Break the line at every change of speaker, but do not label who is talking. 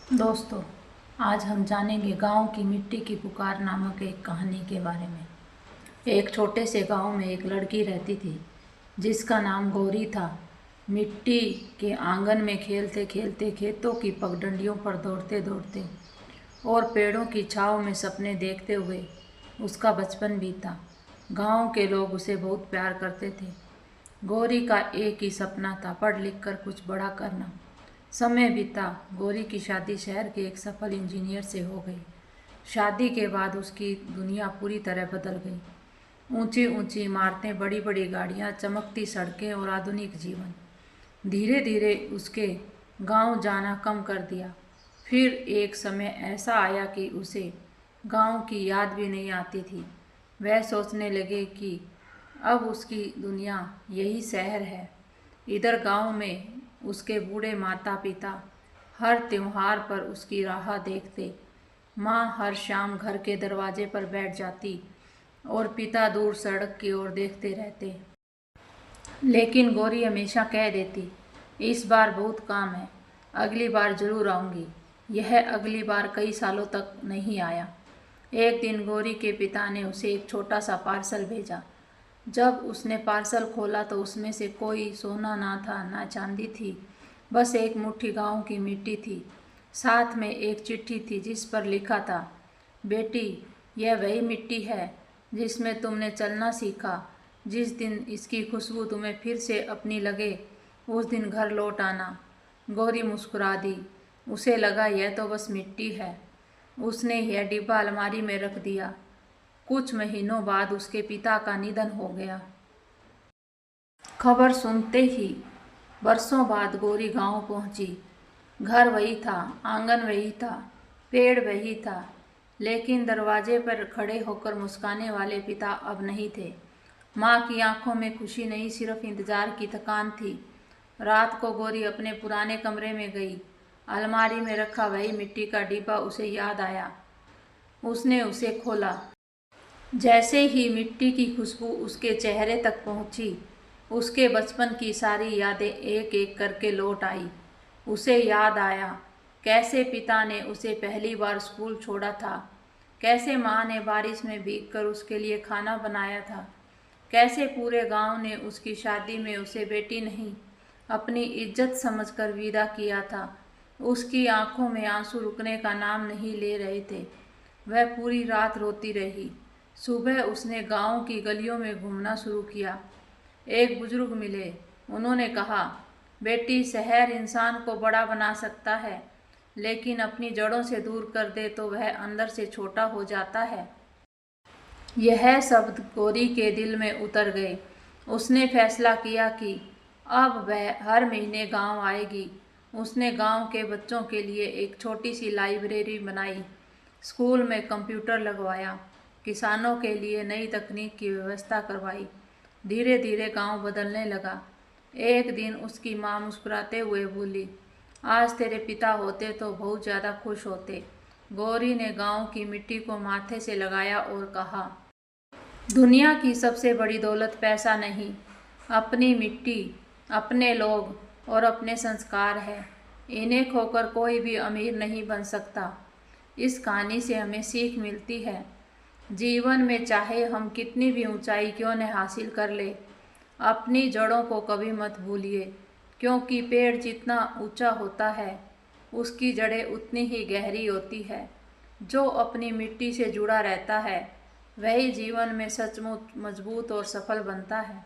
दोस्तों, आज हम जानेंगे गांव की मिट्टी की पुकार नामक एक कहानी के बारे में। एक छोटे से गांव में एक लड़की रहती थी जिसका नाम गौरी था। मिट्टी के आंगन में खेलते खेलते, खेतों की पगडंडियों पर दौड़ते दौड़ते और पेड़ों की छाँव में सपने देखते हुए उसका बचपन बीता। गांव के लोग उसे बहुत प्यार करते थे। गौरी का एक ही सपना था, पढ़ लिख कर कुछ बड़ा करना। समय बीता, गौरी की शादी शहर के एक सफल इंजीनियर से हो गई। शादी के बाद उसकी दुनिया पूरी तरह बदल गई। ऊंची ऊंची इमारतें, बड़ी बड़ी गाड़ियां, चमकती सड़कें और आधुनिक जीवन। धीरे धीरे उसके गांव जाना कम कर दिया। फिर एक समय ऐसा आया कि उसे गांव की याद भी नहीं आती थी। वह सोचने लगे कि अब उसकी दुनिया यही शहर है। इधर गांव में उसके बूढ़े माता पिता हर त्योहार पर उसकी राह देखते। माँ हर शाम घर के दरवाजे पर बैठ जाती और पिता दूर सड़क की ओर देखते रहते। लेकिन गौरी हमेशा कह देती, इस बार बहुत काम है, अगली बार जरूर आऊँगी। यह अगली बार कई सालों तक नहीं आया। एक दिन गौरी के पिता ने उसे एक छोटा सा पार्सल भेजा। जब उसने पार्सल खोला तो उसमें से कोई सोना ना था, ना चांदी थी, बस एक मुट्ठी गांव की मिट्टी थी। साथ में एक चिट्ठी थी जिस पर लिखा था, बेटी, यह वही मिट्टी है जिसमें तुमने चलना सीखा। जिस दिन इसकी खुशबू तुम्हें फिर से अपनी लगे, उस दिन घर लौट आना। गौरी मुस्कुरा दी। उसे लगा यह तो बस मिट्टी है। उसने यह डिब्बा अलमारी में रख दिया। कुछ महीनों बाद उसके पिता का निधन हो गया। खबर सुनते ही बरसों बाद गौरी गांव पहुंची। घर वही था, आंगन वही था, पेड़ वही था, लेकिन दरवाजे पर खड़े होकर मुस्काने वाले पिता अब नहीं थे। माँ की आंखों में खुशी नहीं, सिर्फ इंतजार की थकान थी। रात को गौरी अपने पुराने कमरे में गई। अलमारी में रखा वही मिट्टी का डिब्बा उसे याद आया। उसने उसे खोला। जैसे ही मिट्टी की खुशबू उसके चेहरे तक पहुंची, उसके बचपन की सारी यादें एक एक करके लौट आई। उसे याद आया कैसे पिता ने उसे पहली बार स्कूल छोड़ा था, कैसे माँ ने बारिश में भीगकर उसके लिए खाना बनाया था, कैसे पूरे गांव ने उसकी शादी में उसे बेटी नहीं, अपनी इज्जत समझकर विदा किया था। उसकी आंखों में आंसू रुकने का नाम नहीं ले रहे थे। वह पूरी रात रोती रही। सुबह उसने गांव की गलियों में घूमना शुरू किया। एक बुजुर्ग मिले। उन्होंने कहा, बेटी, शहर इंसान को बड़ा बना सकता है, लेकिन अपनी जड़ों से दूर कर दे तो वह अंदर से छोटा हो जाता है। यह शब्द गौरी के दिल में उतर गए। उसने फैसला किया कि अब वह हर महीने गांव आएगी। उसने गांव के बच्चों के लिए एक छोटी सी लाइब्रेरी बनाई, स्कूल में कंप्यूटर लगवाया, किसानों के लिए नई तकनीक की व्यवस्था करवाई। धीरे धीरे गांव बदलने लगा। एक दिन उसकी माँ मुस्कुराते हुए बोली, आज तेरे पिता होते तो बहुत ज़्यादा खुश होते। गौरी ने गांव की मिट्टी को माथे से लगाया और कहा, दुनिया की सबसे बड़ी दौलत पैसा नहीं, अपनी मिट्टी, अपने लोग और अपने संस्कार है। इन्हें खोकर कोई भी अमीर नहीं बन सकता। इस कहानी से हमें सीख मिलती है, जीवन में चाहे हम कितनी भी ऊंचाई क्यों न हासिल कर ले, अपनी जड़ों को कभी मत भूलिए, क्योंकि पेड़ जितना ऊंचा होता है, उसकी जड़ें उतनी ही गहरी होती है। जो अपनी मिट्टी से जुड़ा रहता है, वही जीवन में सचमुच मजबूत और सफल बनता है।